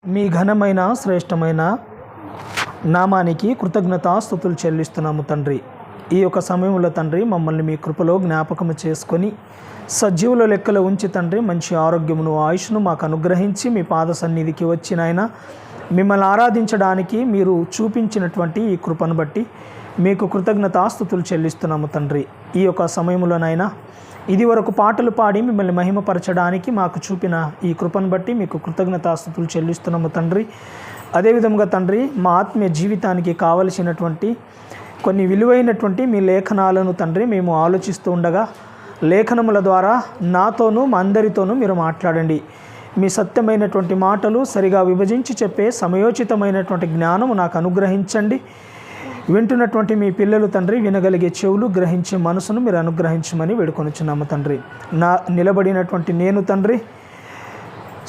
మీ ఘనమైన శ్రేష్టమైన నామానికి కృతజ్ఞతాస్తుతులు చెల్లిస్తున్నాము తండ్రి. ఈ యొక్క సమయంలో తండ్రి మమ్మల్ని మీ కృపలో జ్ఞాపకము చేసుకొని సజీవుల లెక్కలో ఉంచి తండ్రి మంచి ఆరోగ్యమును ఆయుష్ను మాకు అనుగ్రహించి మీ పాద సన్నిధికి వచ్చి నాయన మిమ్మల్ని ఆరాధించడానికి మీరు చూపించినటువంటి ఈ కృపను బట్టి మీకు కృతజ్ఞతాస్తుతులు చెల్లిస్తున్నాము తండ్రి. ఈ యొక్క సమయంలోనైనా ఇది వరకు పాటలు పాడి మిమ్మల్ని మహిమపరచడానికి మాకు చూపిన ఈ కృపను బట్టి మీకు కృతజ్ఞతాస్తుతులు చెల్లిస్తున్నాము తండ్రి. అదేవిధంగా తండ్రి మా ఆత్మీయ జీవితానికి కావలసినటువంటి కొన్ని విలువైనటువంటి మీ లేఖనాలను తండ్రి మేము ఆలోచిస్తూ ఉండగా లేఖనముల ద్వారా నాతోనూ మా అందరితోనూ మీరు మాట్లాడండి. మీ సత్యమైనటువంటి మాటలు సరిగా విభజించి చెప్పే సమయోచితమైనటువంటి జ్ఞానము నాకు అనుగ్రహించండి. వింటున్నటువంటి మీ పిల్లలు తండ్రి వినగలిగే చెవులు, గ్రహించే మనసును మీరు అనుగ్రహించమని వేడుకొనుచున్నాము తండ్రి. నిలబడినటువంటి నేను తండ్రి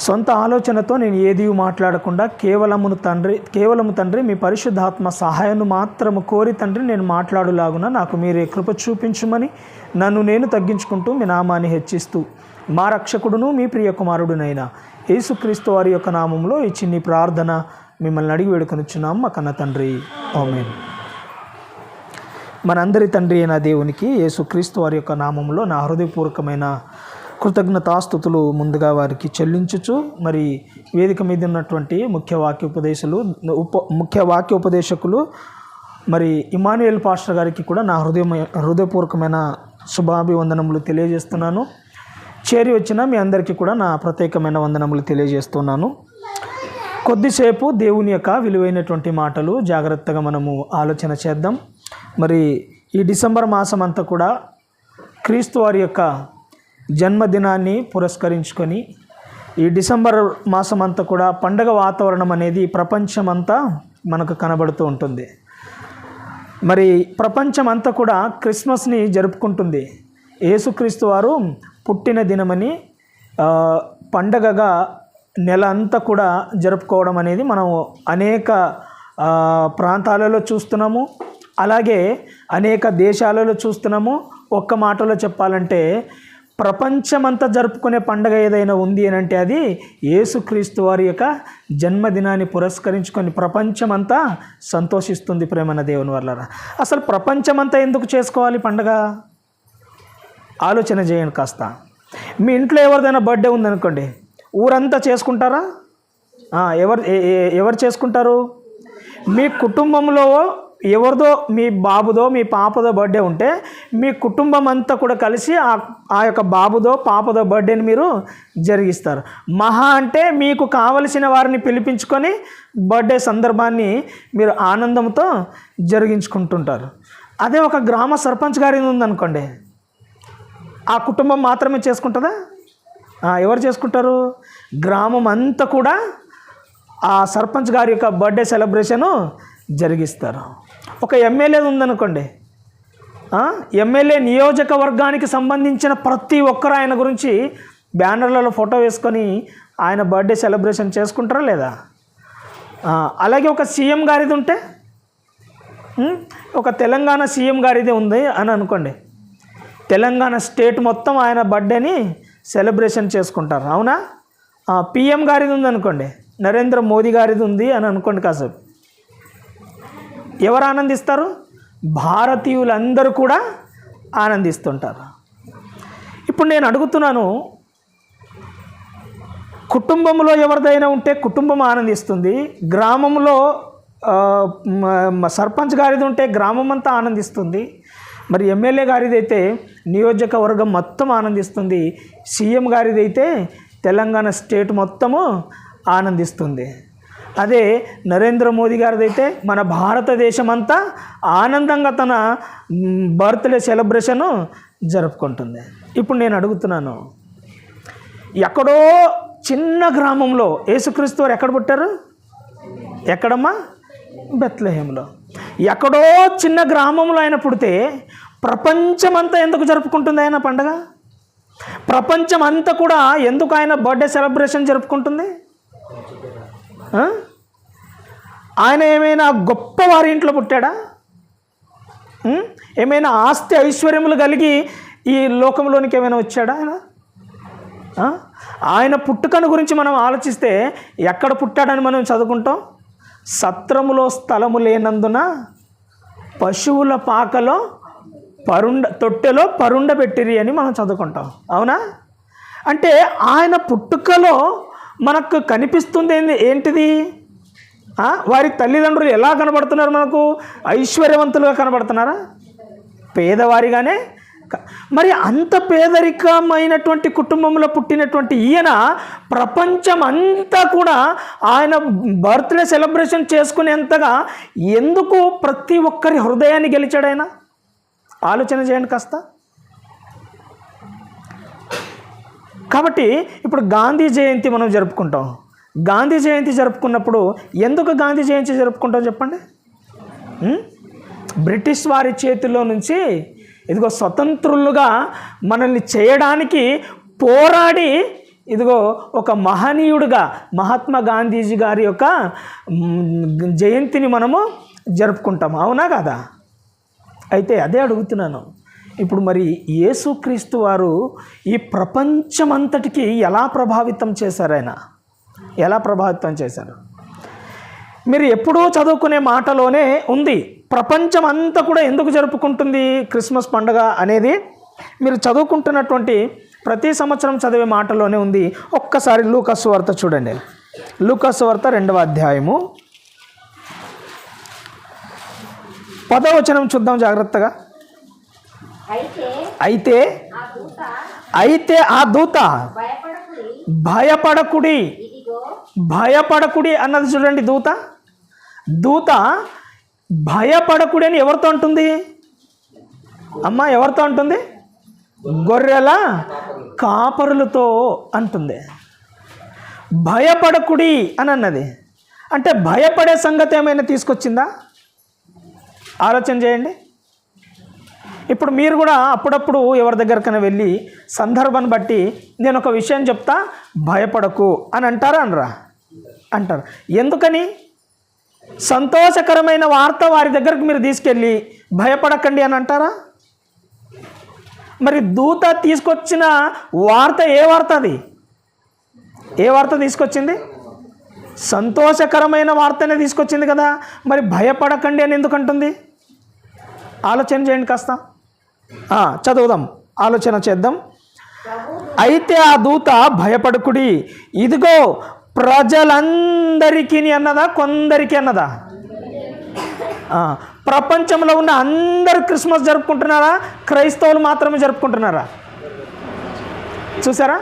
సొంత ఆలోచనతో నేను ఏది మాట్లాడకుండా కేవలము తండ్రి మీ పరిశుద్ధాత్మ సహాయాన్ని మాత్రము కోరి తండ్రి నేను మాట్లాడులాగున నాకు మీరే కృప చూపించమని నన్ను నేను తగ్గించుకుంటూ మీ నామాన్ని హెచ్చిస్తూ మా రక్షకుడును మీ ప్రియ కుమారుడునైనా యేసుక్రీస్తు వారి యొక్క నామంలో ఈ చిన్ని ప్రార్థన మిమ్మల్ని అడిగి వేడుకొనుచున్నాం మా కన్న తండ్రి. ఆమేన్. మనందరి తండ్రి అయిన దేవునికి యేసుక్రీస్తు వారి యొక్క నామంలో నా హృదయపూర్వకమైన కృతజ్ఞతాస్తుతులు ముందుగా వారికి చెల్లించుచు మరి వేదిక మీద ఉన్నటువంటి ముఖ్య వాక్యోపదేశకులు మరి ఇమానుయేల్ పాస్టర్ గారికి కూడా నా హృదయపూర్వకమైన శుభాభివందనములు తెలియజేస్తున్నాను. చేరి వచ్చిన మీ అందరికీ కూడా నా ప్రత్యేకమైన వందనములు తెలియజేస్తున్నాను. కొద్దిసేపు దేవుని యొక్క విలువైనటువంటి మాటలు జాగ్రత్తగా మనము ఆలోచన చేద్దాం. మరి ఈ డిసెంబర్ మాసం అంతా కూడా క్రీస్తు వారి యొక్క జన్మదినాన్ని పురస్కరించుకొని ఈ డిసెంబర్ మాసం అంతా కూడా పండగ వాతావరణం అనేది ప్రపంచమంతా మనకు కనబడుతూ ఉంటుంది. మరి ప్రపంచం అంతా కూడా క్రిస్మస్ని జరుపుకుంటుంది. యేసుక్రీస్తు వారు పుట్టిన దినమని పండగగా నెల అంతా కూడా జరుపుకోవడం అనేది మనం అనేక ప్రాంతాలలో చూస్తున్నాము. అలాగే అనేక దేశాలలో చూస్తున్నాము. ఒక్క మాటలో చెప్పాలంటే ప్రపంచమంతా జరుపుకునే పండగ ఏదైనా ఉంది అని అంటే అది యేసుక్రీస్తు వారి యొక్క జన్మదినాన్ని పురస్కరించుకొని ప్రపంచమంతా సంతోషిస్తుంది. ప్రేమన్న దేవుని వల్ల అసలు ప్రపంచమంతా ఎందుకు చేసుకోవాలి పండగ? ఆలోచన చేయండి కాస్త. మీ ఇంట్లో ఎవరిదైనా బర్త్డే ఉందనుకోండి, ఊరంతా చేసుకుంటారా? ఎవరు చేసుకుంటారు? మీ కుటుంబంలో ఎవరిదో, మీ బాబుదో మీ పాపదో బర్త్డే ఉంటే మీ కుటుంబం అంతా కూడా కలిసి ఆ యొక్క బాబుదో పాపదో బర్త్డేని మీరు జరిగిస్తారు. మహా అంటే మీకు కావలసిన వారిని పిలిపించుకొని బర్త్డే సందర్భాన్ని మీరు ఆనందంతో జరిగించుకుంటుంటారు. అదే ఒక గ్రామ సర్పంచ్ గారి ఉందనుకోండి, ఆ కుటుంబం మాత్రమే చేసుకుంటుందా? ఎవరు చేసుకుంటారు? గ్రామం అంతా కూడా ఆ సర్పంచ్ గారి యొక్క బర్త్డే సెలబ్రేషను జరిగిస్తారు. ఒక ఎమ్మెల్యే ఉందనుకోండి, ఎమ్మెల్యే నియోజకవర్గానికి సంబంధించిన ప్రతి ఒక్కరు ఆయన గురించి బ్యానర్లలో ఫోటో వేసుకొని ఆయన బర్త్డే సెలబ్రేషన్ చేసుకుంటారా లేదా? అలాగే ఒక సీఎం గారిది ఉంటే, ఒక తెలంగాణ సీఎం గారిది ఉంది అని అనుకోండి, తెలంగాణ స్టేట్ మొత్తం ఆయన బర్త్డేని సెలబ్రేషన్ చేసుకుంటారు. అవునా? పిఎం గారిది ఉందనుకోండి, నరేంద్ర మోదీ గారిది ఉంది అని అనుకోండి కాసేపు. ఎవరు ఆనందిస్తారు? భారతీయులందరూ కూడా ఆనందిస్తుంటారు. ఇప్పుడు నేను అడుగుతున్నాను, కుటుంబంలో ఎవరిదైనా ఉంటే కుటుంబం ఆనందిస్తుంది, గ్రామంలో సర్పంచ్ గారిది ఉంటే గ్రామం అంతా ఆనందిస్తుంది, మరి ఎమ్మెల్యే గారిది అయితే నియోజకవర్గం మొత్తం ఆనందిస్తుంది, సీఎం గారిది అయితే తెలంగాణ స్టేట్ మొత్తము ఆనందిస్తుంది. అదే నరేంద్ర మోదీ గారిది అయితే మన భారతదేశం అంతా ఆనందంగా తన బర్త్డే సెలబ్రేషను జరుపుకుంటుంది. ఇప్పుడు నేను అడుగుతున్నాను, ఎక్కడో చిన్న గ్రామంలో యేసుక్రీస్తు వారు ఎక్కడ పుట్టారు? ఎక్కడమ్మా? బెత్లెహేంలో. ఎక్కడో చిన్న గ్రామంలో ఆయన పుడితే ప్రపంచమంతా ఎందుకు జరుపుకుంటుంది ఆయన పండగ? ప్రపంచం అంతా కూడా ఎందుకు ఆయన బర్త్డే సెలబ్రేషన్ జరుపుకుంటుంది? ఆయన ఏమైనా గొప్ప వారి ఇంట్లో పుట్టాడా? ఏమైనా ఆస్తి ఐశ్వర్యములు కలిగి ఈ లోకంలోనికి ఏమైనా వచ్చాడా ఆయన? ఆయన పుట్టుకను గురించి మనం ఆలోచిస్తే ఎక్కడ పుట్టాడని మనం చదువుకుంటాం. సత్రములో స్థలము లేనందున పశువుల పాకలో తొట్టెలో పరుండబెట్టిరి అని మనం చదువుకుంటాం. అవునా? అంటే ఆయన పుట్టుకలో మనకు కనిపిస్తుంది ఏంటిది? వారి తల్లిదండ్రులు ఎలా కనబడుతున్నారు? మనకు ఐశ్వర్యవంతులుగా కనబడుతున్నారా? పేదవారిగానే. మరి అంత పేదరికమైనటువంటి కుటుంబంలో పుట్టినటువంటి ఈయన ప్రపంచం అంతా కూడా ఆయన బర్త్డే సెలబ్రేషన్ చేసుకునేంతగా ఎందుకు ప్రతి ఒక్కరి హృదయాన్ని గెలిచాడు ఆయన? ఆలోచన చేయండి కాస్త. కాబట్టి ఇప్పుడు గాంధీ జయంతి మనం జరుపుకుంటాం. గాంధీ జయంతి జరుపుకున్నప్పుడు ఎందుకు గాంధీ జయంతి జరుపుకుంటాం చెప్పండి? బ్రిటిష్ వారి చేతిలో నుంచి ఇదిగో స్వతంత్రులుగా మనల్ని చేయడానికి పోరాడి ఇదిగో ఒక మహనీయుడిగా మహాత్మా గాంధీజీ గారి యొక్క జయంతిని మనము జరుపుకుంటాం. అవునా కదా? అయితే అదే అడుగుతున్నాను. ఇప్పుడు మరి యేసుక్రీస్తు వారు ఈ ప్రపంచమంతటికి ఎలా ప్రభావితం చేశారు? ఆయన ఎలా ప్రభావితం చేశారు? మీరు ఎప్పుడూ చదువుకునే మాటలోనే ఉంది. ప్రపంచం అంతా కూడా ఎందుకు జరుపుకుంటుంది క్రిస్మస్ పండుగ అనేది మీరు చదువుకుంటున్నటువంటి ప్రతి సంవత్సరం చదివే మాటలోనే ఉంది. ఒక్కసారి లూకాసు వార్త చూడండి. లూకాసు వార్త 2వ అధ్యాయము 10వ వచనం చూద్దాం జాగ్రత్తగా. అయితే ఆ దూత భయపడకుడి అన్నది చూడండి. దూత భయపడకుడి అని ఎవరితో అంటుంది? అమ్మ ఎవరితో అంటుంది? గొర్రెల కాపరులతో అంటుంది. భయపడకుడి అని అన్నది అంటే భయపడే సంగతి ఏమైనా తీసుకొచ్చిందా? ఆలోచన చేయండి. ఇప్పుడు మీరు కూడా అప్పుడప్పుడు ఎవరి దగ్గరకైనా వెళ్ళి సందర్భాన్ని బట్టి నేను ఒక విషయం చెప్తా భయపడకు అని అంటారా? అనరా? అంటారు. ఎందుకని? సంతోషకరమైన వార్త వారి దగ్గరకు మీరు తీసుకెళ్ళి భయపడకండి అని అంటారా? మరి దూత తీసుకొచ్చిన వార్త ఏ వార్త? అది ఏ వార్త తీసుకొచ్చింది? సంతోషకరమైన వార్తనే తీసుకొచ్చింది కదా. మరి భయపడకండి అని ఎందుకు అంటుంది? ఆలోచన చేయండి కాస్త. చదువుదాం, ఆలోచన చేద్దాం. అయితే ఆ దూత భయపడకుడి, ఇదిగో ప్రజలందరికీ అన్నదా కొందరికి అన్నదా? ప్రపంచంలో ఉన్న అందరు క్రిస్మస్ జరుపుకుంటున్నారా? క్రైస్తవులు మాత్రమే జరుపుకుంటున్నారా? చూసారా?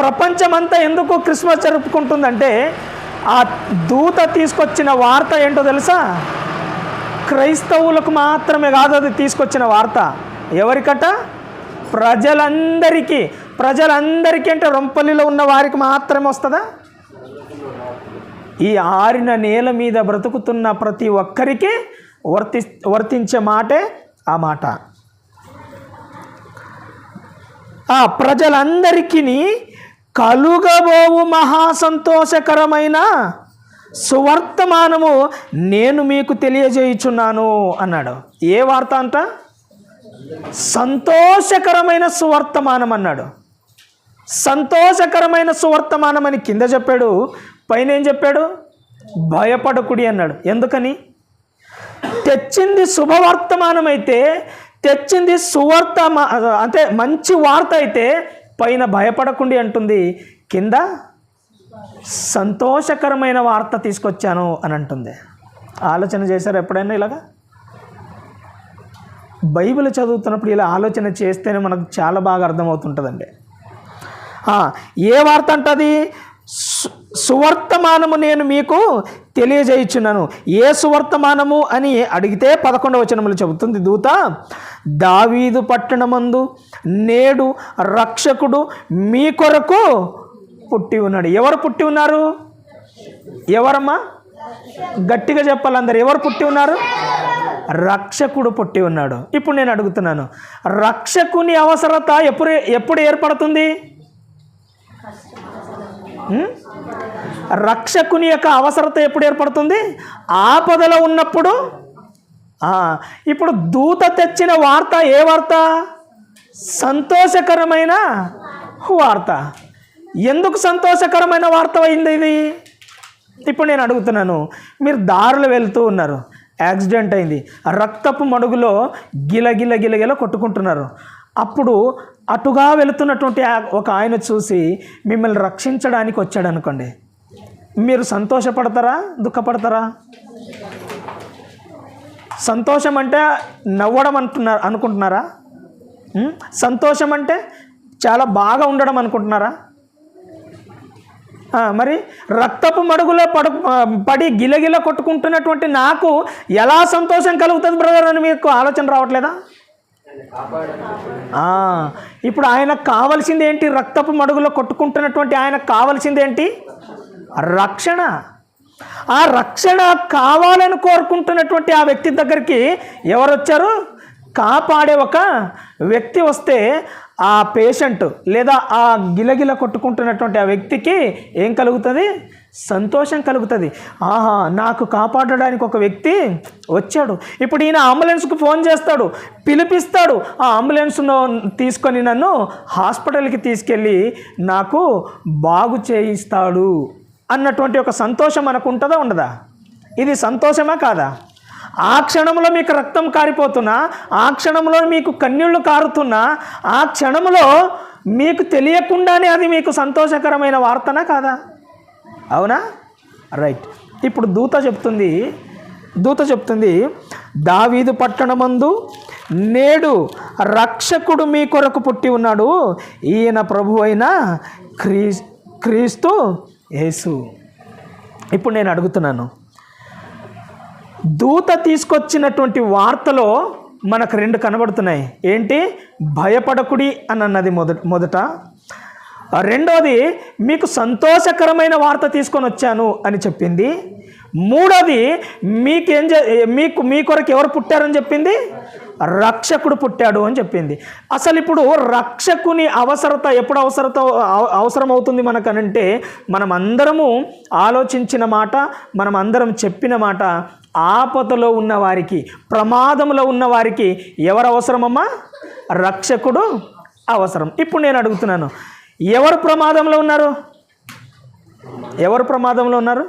ప్రపంచమంతా ఎందుకు క్రిస్మస్ జరుపుకుంటుందంటే ఆ దూత తీసుకొచ్చిన వార్త ఏంటో తెలుసా? క్రైస్తవులకు మాత్రమే కాదు అది తీసుకొచ్చిన వార్త. ఎవరికట? ప్రజలందరికీ. ప్రజలందరికీ అంటే రొంపల్లిలో ఉన్న వారికి మాత్రమే వస్తుందా? ఈ ఆరిన నేల మీద బ్రతుకుతున్న ప్రతి ఒక్కరికి వర్తించే మాటే ఆ మాట. ఆ ప్రజలందరికీ కలుగబోవు మహాసంతోషకరమైన సువర్తమానము నేను మీకు తెలియజేయుచున్నాను అన్నాడు. ఏ వార్త అంట? సంతోషకరమైన సువర్తమానం అన్నాడు. సంతోషకరమైన సువర్తమానం అని కింద చెప్పాడు, పైన ఏం చెప్పాడు? భయపడకుడి అన్నాడు. ఎందుకని? తెచ్చింది శుభవర్తమానం అయితే, తెచ్చింది అంటే మంచి వార్త అయితే పైన భయపడకుండి అంటుంది, కింద సంతోషకరమైన వార్త తీసుకొచ్చాను అని అంటుంది. ఆలోచన చేశారు ఎప్పుడైనా ఇలాగా? బైబిల్ చదువుతున్నప్పుడు ఇలా ఆలోచన చేస్తేనే మనకు చాలా బాగా అర్థమవుతుంటుందండి. ఏ వార్త అంటది? సువర్తమానము నేను మీకు తెలియజేయుచున్నాను. ఏ సువర్తమానము అని అడిగితే 11వ వచనములు చెబుతుంది దూత, దావీదు పట్టణమందు నేడు రక్షకుడు మీ కొరకు పుట్టి ఉన్నాడు. ఎవరు పుట్టి ఉన్నారు? ఎవరమ్మా? గట్టిగా చెప్పాలి అందరు. ఎవరు పుట్టి ఉన్నారు? రక్షకుడు పుట్టి ఉన్నాడు. ఇప్పుడు నేను అడుగుతున్నాను, రక్షకుని అవసరత ఎప్పుడు ఏర్పడుతుంది? రక్షకుని యొక్క అవసరత ఎప్పుడు ఏర్పడుతుంది? ఆపదలో ఉన్నప్పుడు. ఇప్పుడు దూత తెచ్చిన వార్త ఏ వార్త? సంతోషకరమైన వార్త. ఎందుకు సంతోషకరమైన వార్త అయింది ఇది? ఇప్పుడు నేను అడుగుతున్నాను, మీరు దారిలో వెళ్తూ ఉన్నారు, యాక్సిడెంట్ అయింది, రక్తపు మడుగులో గిలగిల గిలగిల కొట్టుకుంటున్నారు. అప్పుడు అటుగా వెళుతున్నటువంటి ఒక ఆయన చూసి మిమ్మల్ని రక్షించడానికి వచ్చాడు అనుకోండి, మీరు సంతోషపడతారా, దుఃఖపడతారా? సంతోషం అంటే నవ్వడం అనుకుంటున్నారా? సంతోషం అంటే చాలా బాగా ఉండడం అనుకుంటున్నారా? మరి రక్తపు మడుగులో పడి గిలగిల కొట్టుకుంటున్నటువంటి నాకు ఎలా సంతోషం కలుగుతుంది బ్రదర్ అని మీకు ఆలోచన రావట్లేదా? ఇప్పుడు ఆయనకు కావాల్సింది ఏంటి? రక్తపు మడుగులో కొట్టుకుంటున్నటువంటి ఆయనకు కావాల్సింది ఏంటి? రక్షణ. ఆ రక్షణ కావాలని కోరుకుంటున్నటువంటి ఆ వ్యక్తి దగ్గరికి ఎవరు వచ్చారు? కాపాడే ఒక వ్యక్తి వస్తే ఆ పేషెంట్ లేదా ఆ గిలగిల కొట్టుకుంటున్నటువంటి ఆ వ్యక్తికి ఏం కలుగుతుంది? సంతోషం కలుగుతుంది. ఆహా, నాకు కాపాడడానికి ఒక వ్యక్తి వచ్చాడు. ఇప్పుడు ఈయన అంబులెన్స్కి ఫోన్ చేస్తాడు, పిలిపిస్తాడు, ఆ అంబులెన్స్ను తీసుకొని నన్ను హాస్పిటల్కి తీసుకెళ్ళి నాకు బాగు చేయిస్తాడు అన్నటువంటి ఒక సంతోషం మనకు ఉంటుందా ఉండదా? ఇది సంతోషమా కాదా? ఆ క్షణంలో మీకు రక్తం కారిపోతున్నా, ఆ క్షణంలో మీకు కన్నీళ్లు కారుతున్నా, ఆ క్షణంలో మీకు తెలియకుండానే అది మీకు సంతోషకరమైన వార్తనా కాదా? అవునా? రైట్. ఇప్పుడు దూత చెప్తుంది, దావీదు పట్టణమందు నేడు రక్షకుడు మీ కొరకు పుట్టి ఉన్నాడు, ఈయన ప్రభు అయిన క్రీస్తు యేసు. ఇప్పుడు నేను అడుగుతున్నాను, దూత తీసుకొచ్చినటువంటి వార్తలో మనకు రెండు కనబడుతున్నాయి. ఏంటి? భయపడకుడి అని అన్నది మొదట. రెండోది, మీకు సంతోషకరమైన వార్త తీసుకొని వచ్చాను అని చెప్పింది. మూడోది, మీ కొరకు ఎవరు పుట్టారని చెప్పింది? రక్షకుడు పుట్టాడు అని చెప్పింది. అసలు ఇప్పుడు రక్షకుని అవసరత ఎప్పుడు అవసరం అవుతుంది మనకనంటే, మనం అందరము ఆలోచించిన మాట, మనం అందరం చెప్పిన మాట, ఆపదలో ఉన్న వారికి, ప్రమాదంలో ఉన్న వారికి ఎవరు అవసరమమ్మా? రక్షకుడు అవసరం. ఇప్పుడు నేను అడుగుతున్నాను, ఎవరు ప్రమాదంలో ఉన్నారు? ఎవరు ప్రమాదంలో ఉన్నారు?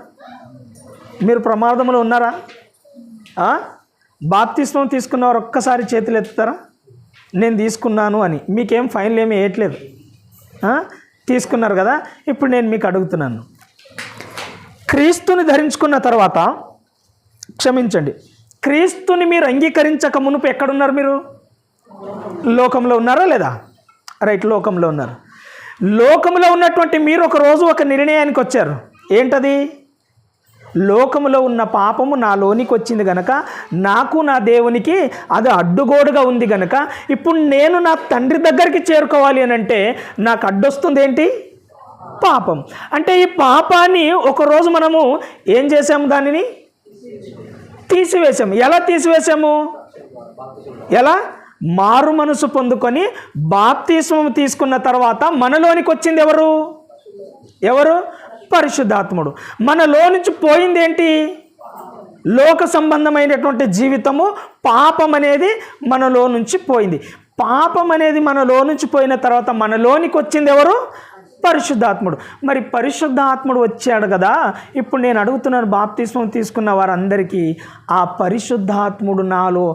మీరు ప్రమాదంలో ఉన్నారా? బాప్తిస్మం తీసుకున్నవారు ఒక్కసారి చేతులు ఎత్తుతారా? నేను తీసుకున్నాను అని. మీకేం ఫైన్లు ఏమీ వేయట్లేదు, తీసుకున్నారు కదా. ఇప్పుడు నేను మీకు అడుగుతున్నాను, క్రీస్తుని ధరించుకున్న తర్వాత, క్షమించండి, క్రీస్తుని మీరు అంగీకరించక మునుపు ఎక్కడున్నారు? మీరు లోకంలో ఉన్నారా లేదా? రైట్, లోకంలో ఉన్నారు. లోకంలో ఉన్నటువంటి మీరు ఒకరోజు ఒక నిర్ణయానికి వచ్చారు. ఏంటది? లోకములో ఉన్న పాపము నాలోనికి వచ్చింది గనక, నాకు నా దేవునికి అది అడ్డుగోడుగా ఉంది గనక, ఇప్పుడు నేను నా తండ్రి దగ్గరికి చేరుకోవాలి అని అంటే నాకు అడ్డొస్తుంది ఏంటి? పాపం. అంటే ఈ పాపాన్ని ఒకరోజు మనము ఏం చేసాము? దానిని తీసివేశాము. ఎలా తీసివేశాము? ఎలా? మారు మనసు పొందుకొని బాప్తిస్మం తీసుకున్న తర్వాత మనలోనికి వచ్చింది ఎవరు? పరిశుద్ధాత్ముడు. మనలో నుంచి పోయింది ఏంటి? లోక సంబంధమైనటువంటి జీవితము, పాపం అనేది మనలో నుంచి పోయింది. పాపం అనేది మనలో నుంచి పోయిన తర్వాత మనలోనికి వచ్చింది ఎవరు? పరిశుద్ధాత్ముడు. మరి పరిశుద్ధాత్ముడు వచ్చాడు కదా. ఇప్పుడు నేను అడుగుతున్నాను, బాప్తిస్మం తీసుకున్న వారందరికీ ఆ పరిశుద్ధాత్ముడు నాలో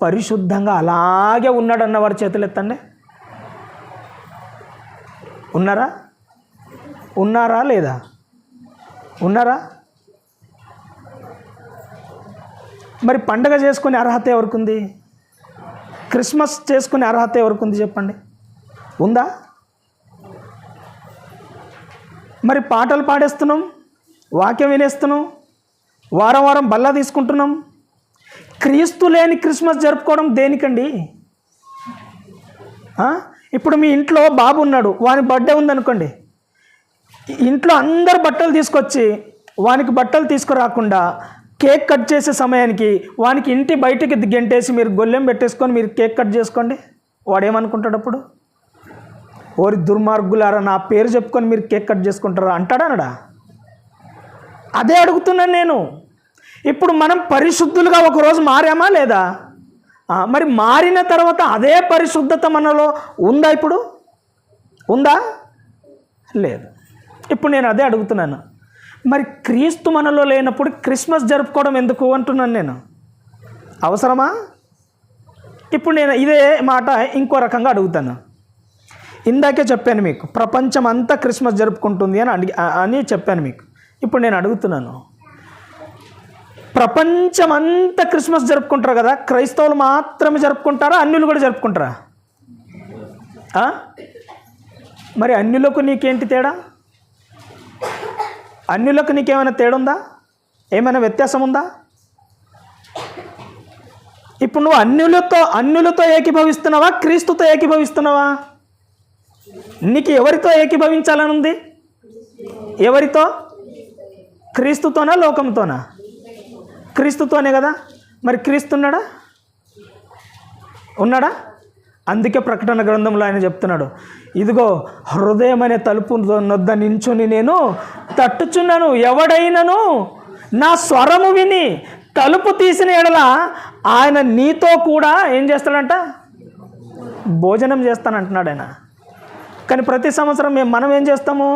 పరిశుద్ధంగా అలాగే ఉన్నాడు అన్నవారు చేతులు ఎత్తండి. ఉన్నారా లేదా? ఉన్నారా? మరి పండగ చేసుకునే అర్హత ఎవరికి ఉంది? క్రిస్మస్ చేసుకునే అర్హత ఎవరికి ఉంది చెప్పండి? ఉందా? మరి పాటలు పాడేస్తున్నాం, వాక్యం వినేస్తున్నాం, వారం వారం బల్లా తీసుకుంటున్నాం. క్రీస్తు లేని క్రిస్మస్ జరుపుకోవడం దేనికండి? ఇప్పుడు మీ ఇంట్లో బాబు ఉన్నాడు, వాని బర్త్డే ఉందనుకోండి, ఇంట్లో అందరు బట్టలు తీసుకొచ్చి వానికి బట్టలు తీసుకురాకుండా కేక్ కట్ చేసే సమయానికి వానికి ఇంటి బయటికి గెంటేసి మీరు గొల్లెం పెట్టేసుకొని మీరు కేక్ కట్ చేసుకోండి. వాడేమనుకుంటాడు అప్పుడు? ఓరి దుర్మార్గులారా, నా పేరు చెప్పుకొని మీరు కేక్ కట్ చేసుకుంటారా అంటాడా అనడా? అదే అడుగుతున్నాను నేను. ఇప్పుడు మనం పరిశుద్ధులుగా ఒకరోజు మారామా లేదా? మరి మారిన తర్వాత అదే పరిశుద్ధత మనలో ఉందా? ఇప్పుడు ఉందా? లేదు. ఇప్పుడు నేను అదే అడుగుతున్నాను, మరి క్రీస్తు మనలో లేనప్పుడు క్రిస్మస్ జరుపుకోవడం ఎందుకు అంటున్నాను నేను. అవసరమా? ఇప్పుడు నేను ఇదే మాట ఇంకో రకంగా అడుగుతాను. ఇందాకే చెప్పాను మీకు, ప్రపంచం అంతా క్రిస్మస్ జరుపుకుంటుంది అని చెప్పాను మీకు. ఇప్పుడు నేను అడుగుతున్నాను, ప్రపంచం అంతా క్రిస్మస్ జరుపుకుంటారు కదా, క్రైస్తవులు మాత్రమే జరుపుకుంటారా, అన్యులు కూడా జరుపుకుంటారా? మరి అన్యులకు నీకేంటి తేడా? అన్యులకు నీకేమైనా తేడా ఉందా? ఏమైనా వ్యత్యాసం ఉందా? ఇప్పుడు నువ్వు అన్యులతో ఏకీభవిస్తున్నావా, క్రీస్తుతో ఏకీభవిస్తున్నావా? నీకు ఎవరితో ఏకీభవించాలని ఉంది? ఎవరితో? క్రీస్తుతోనా లోకంతోనా? క్రీస్తుతోనే కదా. మరి క్రీస్తు ఉన్నాడా? అందుకే ప్రకటన గ్రంథంలో ఆయన చెప్తున్నాడు, ఇదిగో హృదయం అనే తలుపు నొద్ద నించుని నేను తట్టుచున్నాను, ఎవడైనను నా స్వరము విని తలుపు తీసిన ఎడల ఆయన నీతో కూడా ఏం చేస్తాడంట? భోజనం చేస్తానంటున్నాడు ఆయన. కానీ ప్రతి సంవత్సరం మనం ఏం చేస్తాము?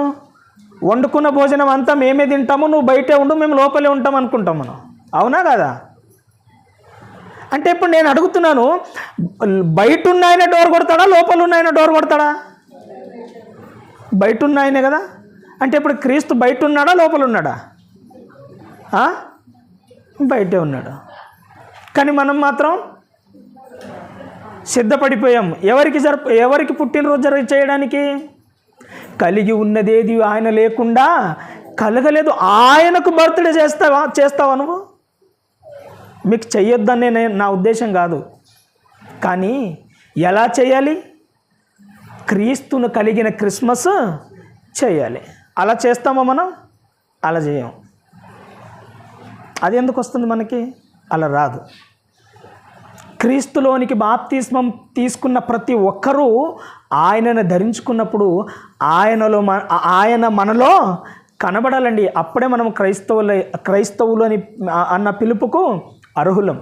వండుకున్న భోజనం అంతా మేమే తింటాము, నువ్వు బయటే ఉండు, మేము లోపలే ఉంటాం అనుకుంటాం మనం. అవునా కదా? అంటే ఇప్పుడు నేను అడుగుతున్నాను, బయట ఉన్న ఆయన డోర్ కొడతాడా, లోపల ఉన్న ఆయన డోర్ కొడతాడా? బయట ఉన్న ఆయనే కదా. అంటే ఇప్పుడు క్రీస్తు బయట ఉన్నాడా, లోపల ఉన్నాడా? బయటే ఉన్నాడు. కానీ మనం మాత్రం సిద్ధపడిపోయాం. ఎవరికి పుట్టినరోజు చేయడానికి? కలిగి ఉన్నదేది ఆయన లేకుండా కలగలేదు. ఆయనకు బర్త్డే చేస్తావా నువ్వు? మీకు చెయ్యొద్దనే నా ఉద్దేశం కాదు, కానీ ఎలా చేయాలి? క్రీస్తును కలిగిన క్రిస్మస్ చేయాలి. అలా చేస్తామా మనం? అలా చేయం. అది ఎందుకు వస్తుంది మనకి? అలా రాదు. క్రీస్తులోనికి బాప్తిస్మం తీసుకున్న ప్రతి ఒక్కరూ ఆయనను ధరించుకున్నప్పుడు ఆయన మనలో కనబడాలండి. అప్పుడే మనం క్రైస్తవులు అన్న పిలుపుకు అర్హులం.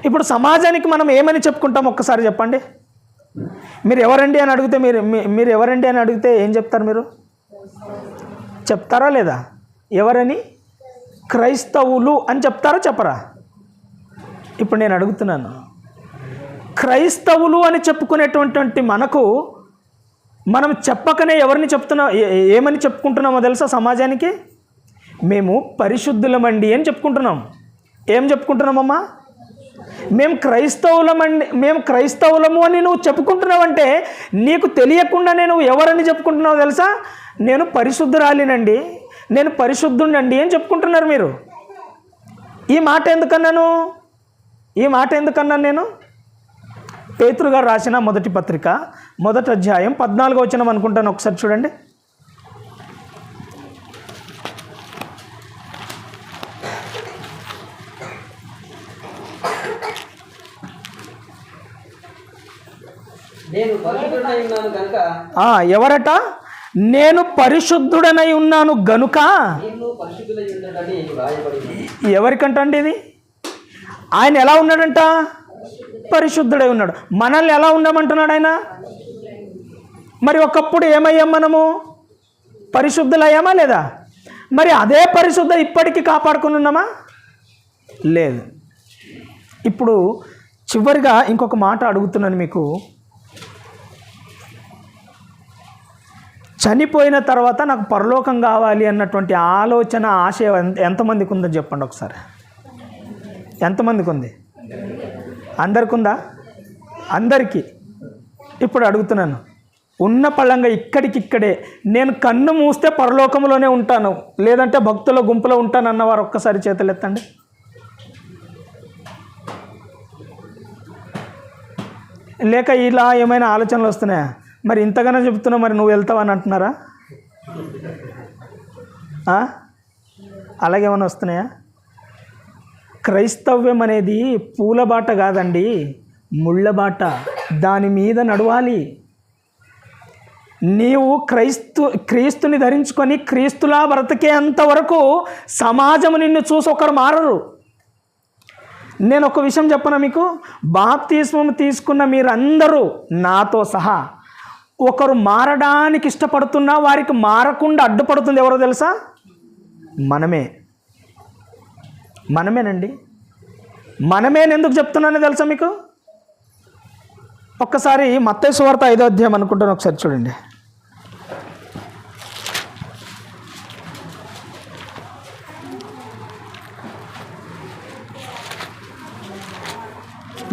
ఇప్పుడు సమాజానికి మనం ఏమని చెప్పుకుంటాం ఒక్కసారి చెప్పండి. మీరు ఎవరండి అని అడిగితే మీరు ఎవరండి అని అడిగితే ఏం చెప్తారు? మీరు చెప్తారా లేదా? ఎవరని? క్రైస్తవులు అని చెప్తారా చెప్పరా? ఇప్పుడు నేను అడుగుతున్నాను, క్రైస్తవులు అని చెప్పుకునేటువంటి మనం చెప్పకనే ఏమని చెప్పుకుంటున్నామో తెలుసా? సమాజానికి మేము పరిశుద్ధులమండి అని చెప్పుకుంటున్నాం. ఏం చెప్పుకుంటున్నామమ్మా? మేము క్రైస్తవులము అని నువ్వు చెప్పుకుంటున్నావంటే నీకు తెలియకుండానే నువ్వు ఎవరని చెప్పుకుంటున్నావు తెలుసా? నేను పరిశుద్ధురాలినండి, నేను పరిశుద్ధుండండి అని చెప్పుకుంటున్నారు మీరు. ఈ మాట ఎందుకన్నాను నేను? పేతురు గారు రాసిన మొదటి పత్రిక 1వ అధ్యాయం 14వ వచనం అనుకుంటాను, ఒకసారి చూడండి. ఎవరట? నేను పరిశుద్ధుడనై ఉన్నాను గనుక. ఎవరికంటండి ఇది? ఆయన ఎలా ఉన్నాడంట? పరిశుద్ధుడై ఉన్నాడు. మనల్ని ఎలా ఉండమంటున్నాడు ఆయన? మరి ఒకప్పుడు ఏమయ్యాం? మనము పరిశుద్ధులయ్యామా లేదా? మరి అదే పరిశుద్ధ ఇప్పటికీ కాపాడుకుని ఉన్నామా? లేదు. ఇప్పుడు చివరిగా ఇంకొక మాట అడుగుతున్నాను మీకు. చనిపోయిన తర్వాత నాకు పరలోకం కావాలి అన్నటువంటి ఆలోచన, ఆశయం ఎంతమందికి ఉందని చెప్పండి ఒకసారి. ఎంతమందికి ఉంది? అందరికి ఉందా? అందరికీ. ఇప్పుడు అడుగుతున్నాను, ఉన్న పళ్ళంగా ఇక్కడికిక్కడే నేను కన్ను మూస్తే పరలోకంలోనే ఉంటాను, లేదంటే భక్తుల గుంపులో ఉంటాను అన్నవారు ఒక్కసారి చేతులు ఎత్తండి. లేక ఇలా ఏమైనా ఆలోచనలు వస్తున్నాయా? మరి ఇంతగానో చెప్తున్నా, మరి నువ్వు వెళ్తావని అంటున్నారా? అలాగేమైనా వస్తున్నాయా? క్రైస్తవ్యం అనేది పూల బాట కాదండి, ముళ్ళ బాట. దాని మీద నడవాలి. నీవు క్రీస్తుని ధరించుకొని క్రీస్తులా బ్రతికేంత వరకు సమాజం నిన్ను చూసి ఒకరు మారరు. నేను ఒక విషయం చెప్పనా మీకు? బాప్తిస్మం తీసుకున్న మీరందరూ నాతో సహా ఒకరు మారడానికి ఇష్టపడుతున్నా వారికి మారకుండా అడ్డుపడుతుంది ఎవరో తెలుసా? మనమేనండి. ఎందుకు చెప్తున్నానో తెలుసా మీకు? ఒక్కసారి మత్తయి సువార్త 5వ అధ్యాయం అనుకుంటాను, ఒకసారి చూడండి.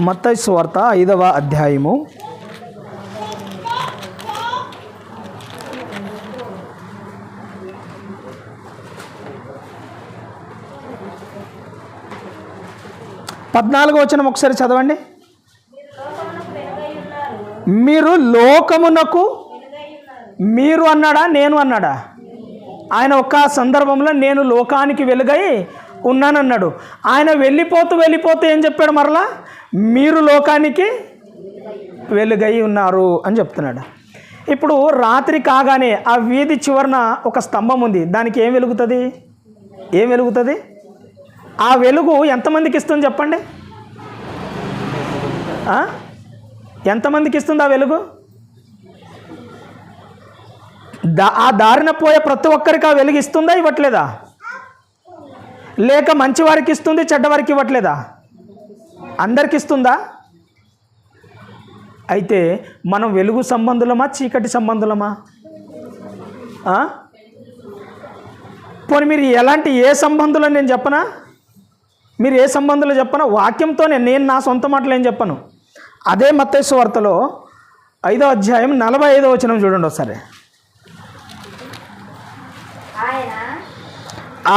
మత్తయి సువార్త 5వ అధ్యాయము 14వ వచనం ఒకసారి చదవండి. మీరు లోకమునకు, మీరు అన్నాడా నేను అన్నాడా? ఆయన ఒక్క సందర్భంలో నేను లోకానికి వెలుగై ఉన్నానన్నాడు. ఆయన వెళ్ళిపోతూ ఏం చెప్పాడు? మరలా మీరు లోకానికి వెలుగై ఉన్నారు అని చెప్తున్నాడు. ఇప్పుడు రాత్రి కాగానే ఆ వీధి చివరన ఒక స్తంభం ఉంది. దానికి ఏం వెలుగుతుంది? ఆ వెలుగు ఎంతమందికి ఇస్తుంది చెప్పండి? ఎంతమందికి ఇస్తుంది ఆ వెలుగు? ఆ దారిన పోయే ప్రతి ఒక్కరికి ఆ వెలుగు ఇస్తుందా, ఇవ్వట్లేదా? లేక మంచివారికి ఇస్తుంది, చెడ్డవారికి ఇవ్వట్లేదా? అందరికి ఇస్తుందా? అయితే మనం వెలుగు సంబంధులమా, చీకటి సంబంధులమా? పోనీ మీరు ఏ సంబంధులు నేను చెప్పనా? మీరు ఏ సంబంధులు చెప్పనా? వాక్యంతోనే, నేను నా సొంత మాటలు ఏం చెప్పను. అదే మత్తయి సువార్తలో 5వ అధ్యాయం 45వ వచనం చూడండి ఒకసారి.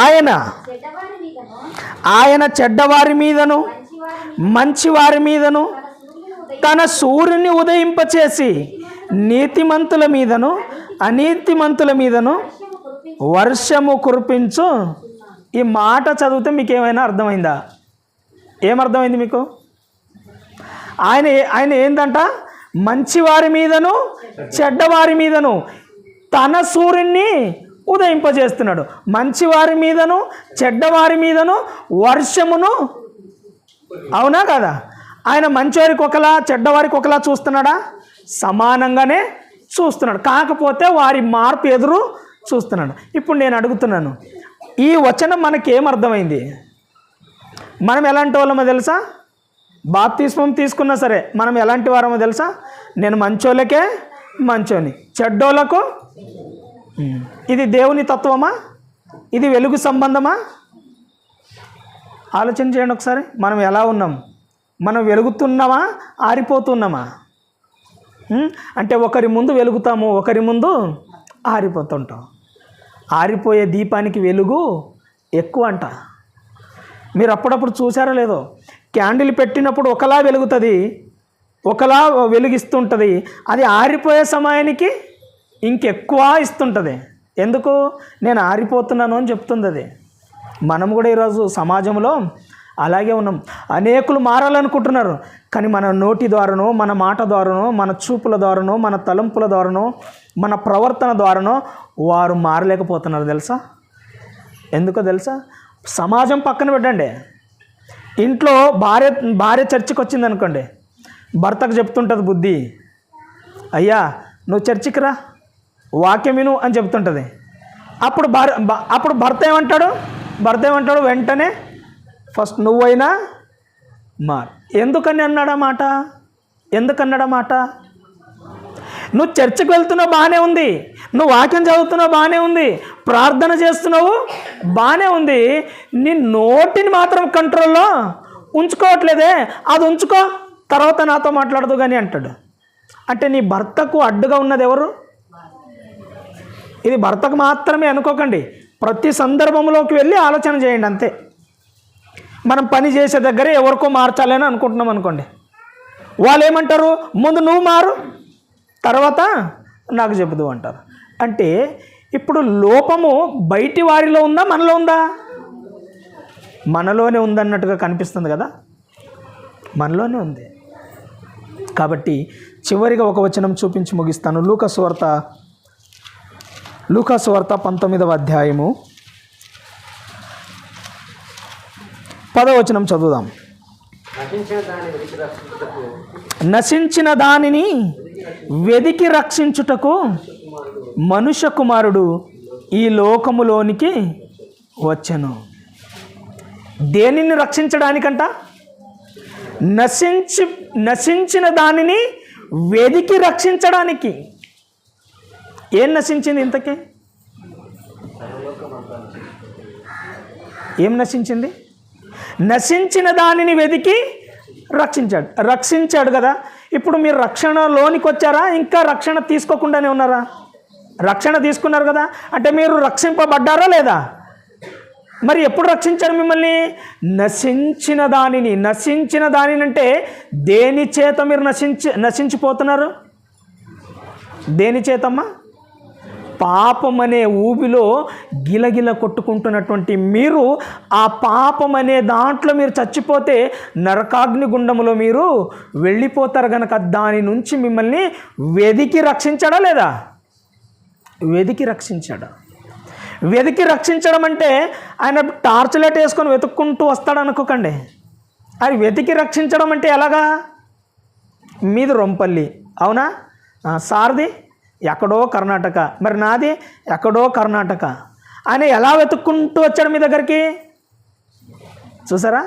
ఆయన చెడ్డవారి మీదను మంచివారి మీదను తన సూర్యుని ఉదయింపచేసి నీతిమంతుల మీదను అనీతిమంతుల మీదను వర్షము కురిపించు. ఈ మాట చదివితే మీకు ఏమైనా అర్థమైందా? ఏమర్థమైంది మీకు? ఆయన ఏందంట? మంచివారి మీదను చెడ్డవారి మీదను తన సూర్యుని ఉదయింపజేస్తున్నాడు. మంచివారి మీదను చెడ్డవారి మీదను వర్షమును. అవునా కదా? ఆయన మంచివారికి ఒకలా చెడ్డవారికి ఒకలా చూస్తున్నాడా? సమానంగానే చూస్తున్నాడు. కాకపోతే వారి మార్పు ఎదురు చూస్తున్నాడు. ఇప్పుడు నేను అడుగుతున్నాను, ఈ వచనం మనకేమర్థమైంది? మనం ఎలాంటి వాళ్ళమో తెలుసా? బాప్తిస్మం తీసుకున్నా సరే మనం ఎలాంటి వారమో తెలుసా? నేను మంచోళ్ళకే మంచోని, చెడ్డోళ్ళకు. ఇది దేవుని తత్వమా? ఇది వెలుగు సంబంధమా? ఆలోచన చేయండి ఒకసారి. మనం ఎలా ఉన్నాం? మనం వెలుగుతున్నామా, ఆరిపోతున్నామా? అంటే ఒకరి ముందు వెలుగుతాము, ఒకరి ముందు ఆరిపోతుంటాం. ఆరిపోయే దీపానికి వెలుగు ఎక్కువ అంట. మీరు అప్పుడప్పుడు చూసారో లేదో, క్యాండిల్ పెట్టినప్పుడు ఒకలా వెలుగుతుంది, ఒకలా వెలుగిస్తుంటుంది. అది ఆరిపోయే సమయానికి ఇంకెక్కువ ఇస్తుంటుంది. ఎందుకు? నేను ఆరిపోతున్నాను అని చెప్తుంది అది. మనం కూడా ఈరోజు సమాజంలో అలాగే ఉన్నాం. అనేకులు మారాలనుకుంటున్నారు, కానీ మన నోటి ద్వారానో, మన మాట ద్వారానో, మన చూపుల ద్వారానో, మన తలంపుల ద్వారానో, మన ప్రవర్తన ద్వారానో వారు మారలేకపోతున్నారు. తెలుసా? ఎందుకో తెలుసా? సమాజం పక్కన పెట్టండి. ఇంట్లో భార్య చర్చికి వచ్చింది అనుకోండి, భర్తకు చెప్తుంటుంది బుద్ధి, అయ్యా నువ్వు చర్చికి రా, వాక్యం విను అని చెప్తుంటుంది. అప్పుడు భర్త ఏమంటాడు? వెంటనే ఫస్ట్ నువ్వైనా మార్. ఎందుకన్నాడా మాట? నువ్వు చర్చికి వెళ్తున్నావు బాగానే ఉంది, నువ్వు వాక్యం చదువుతున్నావు బాగానే ఉంది, ప్రార్థన చేస్తున్నావు బాగానే ఉంది, నీ నోటిని మాత్రం కంట్రోల్లో ఉంచుకోవట్లేదే, అది ఉంచుకో, తర్వాత నాతో మాట్లాడదు కానీ అంటాడు. అంటే నీ భర్తకు అడ్డుగా ఉన్నది ఎవరు? ఇది భర్తకు మాత్రమే అనుకోకండి, ప్రతి సందర్భంలోకి వెళ్ళి ఆలోచన చేయండి అంతే. మనం పని చేసే దగ్గర ఎవరికో మార్చాలని అనుకుంటున్నాం అనుకోండి, వాళ్ళు ఏమంటారు? ముందు నువ్వు మారు, తర్వాత నాకు చెబుదు అంటారు. అంటే ఇప్పుడు లోపము బయటి వారిలో ఉందా, మనలో ఉందా? మనలోనే ఉందన్నట్టుగా కనిపిస్తుంది కదా, మనలోనే ఉంది. కాబట్టి చివరిగా ఒక వచనం చూపించి ముగిస్తాను. లూకాసు వార్త 19వ అధ్యాయము 10వ వచనం చదువుదాం. నశించిన దానిని వెదికి రక్షించుటకు మనుష్య కుమారుడు ఈ లోకములోనికి వచ్చెను. దేనిని రక్షించడానికంట? నశించిన దానిని వెదికి రక్షించడానికి. ఏం నశించింది ఇంతకీ? ఏం నశించింది? నశించిన దానిని వెదికి రక్షించాడు కదా. ఇప్పుడు మీరు రక్షణలోనికి వచ్చారా? ఇంకా రక్షణ తీసుకోకుండానే ఉన్నారా? రక్షణ తీసుకున్నారు కదా, అంటే మీరు రక్షింపబడ్డారా లేదా? మరి ఎప్పుడు రక్షించారు మిమ్మల్ని? నశించిన దానిని అంటే దేని చేత మీరు నశించిపోతున్నారు? దేని చేతమ్మా? పాపం అనే ఊబిలో గిలగిల కొట్టుకుంటున్నటువంటి మీరు ఆ పాపం అనే దాంట్లో మీరు చచ్చిపోతే నరకాగ్ని గుండములో మీరు వెళ్ళిపోతారు కనుక దాని నుంచి మిమ్మల్ని వెదికి రక్షించాడా లేదా? వెదికి రక్షించడం అంటే ఆయన టార్చ్ లైట్ వేసుకొని వెతుక్కుంటూ వస్తాడు అనుకోకండి. అది వెతికి రక్షించడం అంటే ఎలాగా? మీది రొంపల్లి, అవునా? సార్ది ఎక్కడో కర్ణాటక, మరి నాది ఎక్కడో కర్ణాటక. ఆయన ఎలా వెతుక్కుంటూ వచ్చాడు మీ దగ్గరికి? చూసారా?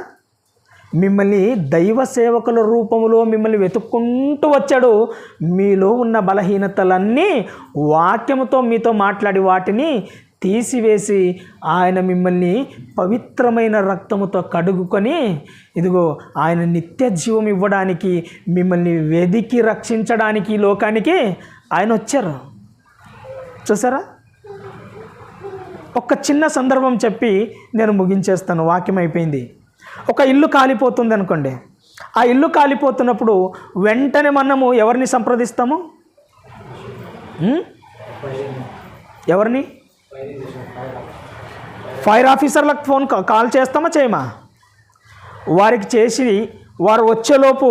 మిమ్మల్ని దైవ సేవకుల రూపంలో మిమ్మల్ని వెతుక్కుంటూ వచ్చాడు. మీలో ఉన్న బలహీనతలన్నీ వాక్యముతో మీతో మాట్లాడి వాటిని తీసివేసి ఆయన మిమ్మల్ని పవిత్రమైన రక్తముతో కడుగుకొని ఇదిగో ఆయన నిత్య జీవం ఇవ్వడానికి మిమ్మల్ని వెదికి రక్షించడానికి లోకానికి ఆయన వచ్చారు. చూసారా? ఒక చిన్న సందర్భం చెప్పి నేను ముగించేస్తాను, వాక్యం అయిపోయింది. ఒక ఇల్లు కాలిపోతుంది అనుకోండి. ఆ ఇల్లు కాలిపోతున్నప్పుడు వెంటనే మనము ఎవరిని సంప్రదిస్తాము? ఎవరిని? ఫైర్ ఆఫీసర్లకు కాల్ చేస్తామా చేయమా? వారికి చేసి వారు వచ్చేలోపు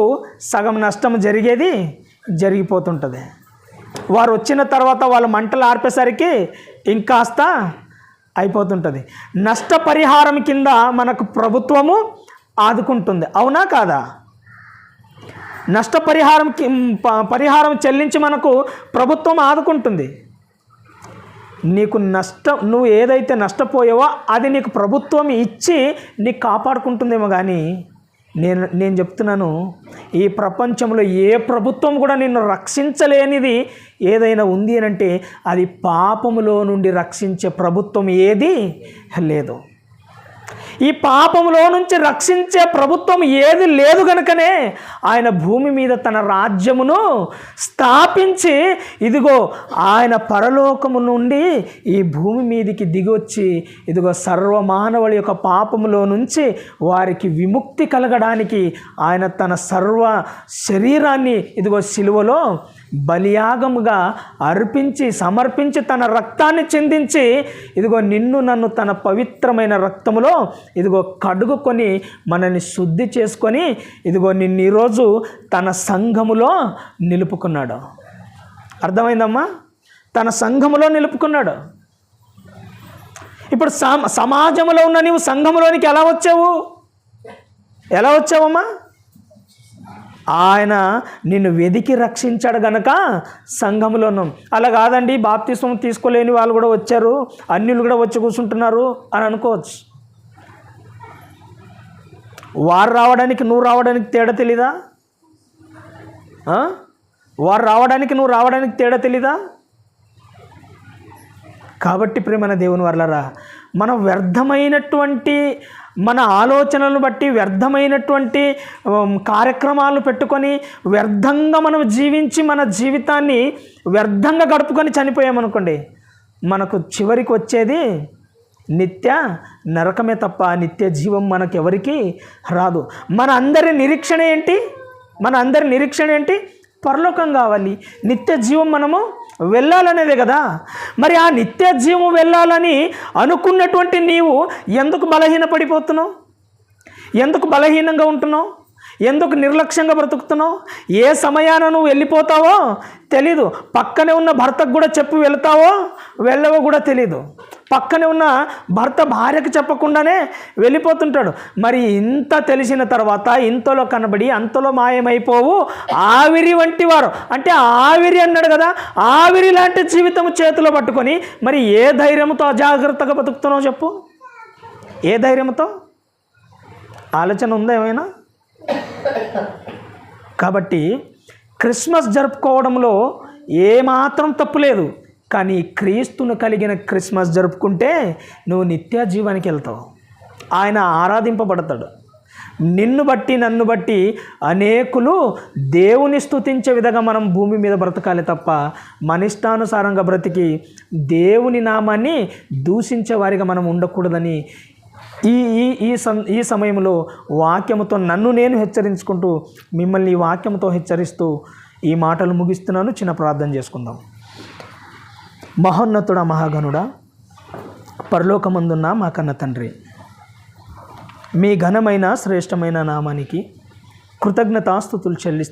సగం నష్టం జరిగిపోతుంటుంది. వారు వచ్చిన తర్వాత వాళ్ళు మంటలు ఆర్పేసరికి ఇంకాస్త అయిపోతుంటుంది. నష్టపరిహారం కింద మనకు ప్రభుత్వము ఆదుకుంటుంది, అవునా కాదా? పరిహారం చెల్లించి మనకు ప్రభుత్వం ఆదుకుంటుంది. నువ్వు ఏదైతే నష్టపోయావో అది నీకు ప్రభుత్వం ఇచ్చి నీకు కాపాడుకుంటుందేమో. కానీ నేను చెప్తున్నాను, ఈ ప్రపంచంలో ఏ ప్రభుత్వం కూడా నిన్ను రక్షించలేనిది ఏదైనా ఉంది అని అంటే అది పాపములో నుండి రక్షించే ప్రభుత్వం ఏది లేదు. ఈ పాపములో నుంచి రక్షించే ప్రభుత్వం ఏది లేదు కనుకనే ఆయన భూమి మీద తన రాజ్యమును స్థాపించి ఇదిగో ఆయన పరలోకము నుండి ఈ భూమి మీదికి దిగొచ్చి ఇదిగో సర్వమానవుల యొక్క పాపములో నుంచి వారికి విముక్తి కలగడానికి ఆయన తన సర్వ శరీరాన్ని ఇదిగో సిలువలో బలియాగముగా సమర్పించి తన రక్తాన్ని చిందించి ఇదిగో నన్ను తన పవిత్రమైన రక్తములో ఇదిగో కడుగుకొని మనల్ని శుద్ధి చేసుకొని ఇదిగో నిన్ను ఈరోజు తన సంఘములో నిలుపుకున్నాడు. అర్థమైందమ్మా? తన సంఘములో నిలుపుకున్నాడు. ఇప్పుడు సమాజంలో ఉన్న నీవు సంఘములోనికి ఎలా వచ్చావమ్మా? ఆయన నిన్ను వెదికి రక్షించాడు గనక సంఘములో ఉన్నాం. అలా కాదండి, బాప్తిస్మం తీసుకోలేని వాళ్ళు కూడా వచ్చారు, అన్యులు కూడా వచ్చి కూర్చుంటున్నారు అని అనుకోవచ్చు. వారు రావడానికి నువ్వు రావడానికి తేడా తెలీదా? వారు రావడానికి నువ్వు రావడానికి తేడా తెలీదా? కాబట్టి ప్రియమైన దేవుని వర్లారా, మనం వ్యర్థమైనటువంటి మన ఆలోచనలను బట్టి వ్యర్థమైనటువంటి కార్యక్రమాలు పెట్టుకొని వ్యర్థంగా మనం జీవించి మన జీవితాన్ని వ్యర్థంగా గడుపుకొని చనిపోయామనుకోండి, మనకు చివరికి వచ్చేది నిత్య నరకమే తప్ప నిత్య జీవం మనకెవరికి రాదు. మన అందరి నిరీక్షణ ఏంటి? పరలోకం కావాలి, నిత్య జీవం మనము వెళ్ళాలనేదే కదా. మరి ఆ నిత్య జీవం వెళ్ళాలని అనుకున్నటువంటి నీవు ఎందుకు బలహీనపడిపోతున్నావు? ఎందుకు బలహీనంగా ఉంటున్నావు? ఎందుకు నిర్లక్ష్యంగా బ్రతుకుతున్నావు? ఏ సమయాన నువ్వు వెళ్ళిపోతావో తెలీదు. పక్కనే ఉన్న భర్తకు కూడా చెప్పి వెళ్తావో వెళ్ళవో కూడా తెలీదు. పక్కనే ఉన్న భర్త భార్యకు చెప్పకుండానే వెళ్ళిపోతుంటాడు. మరి ఇంత తెలిసిన తర్వాత ఇంతలో కనబడి అంతలో మాయమైపోవు ఆవిరి వంటి వారు, అంటే ఆవిరి అన్నాడు కదా, ఆవిరి లాంటి జీవితం చేతిలో పట్టుకొని మరి ఏ ధైర్యంతో అజాగ్రత్తగా బతుకుతున్నావు చెప్పు? ఏ ధైర్యంతో? ఆలోచన ఉందా ఏమైనా? కాబట్టి క్రిస్మస్ జరుపుకోవడంలో ఏమాత్రం తప్పు లేదు. కానీ క్రీస్తును కలిగిన క్రిస్మస్ జరుపుకుంటే నువ్వు నిత్య జీవానికి వెళ్తావు. ఆయన ఆరాధింపబడతాడు. నిన్ను బట్టి నన్ను బట్టి అనేకులు దేవుని స్తుతించే విధంగా మనం భూమి మీద బ్రతకాలి తప్ప మన ఇష్టానుసారంగా బ్రతికి దేవుని నామాన్ని దూషించే వారిగా మనం ఉండకూడదని ఈ సమయంలో వాక్యముతో నన్ను నేను హెచ్చరించుకుంటూ మిమ్మల్ని ఈ వాక్యంతో హెచ్చరిస్తూ ఈ మాటలు ముగిస్తున్నాను. చిన్న ప్రార్థన చేసుకుందాం. మహోన్నతుడా, మహాగణుడా, పరలోకమందున్న మా కన్న తండ్రి, మీ ఘనమైన శ్రేష్టమైన నామానికి కృతజ్ఞతాస్తుతులు చెల్లిస్తున్నాను.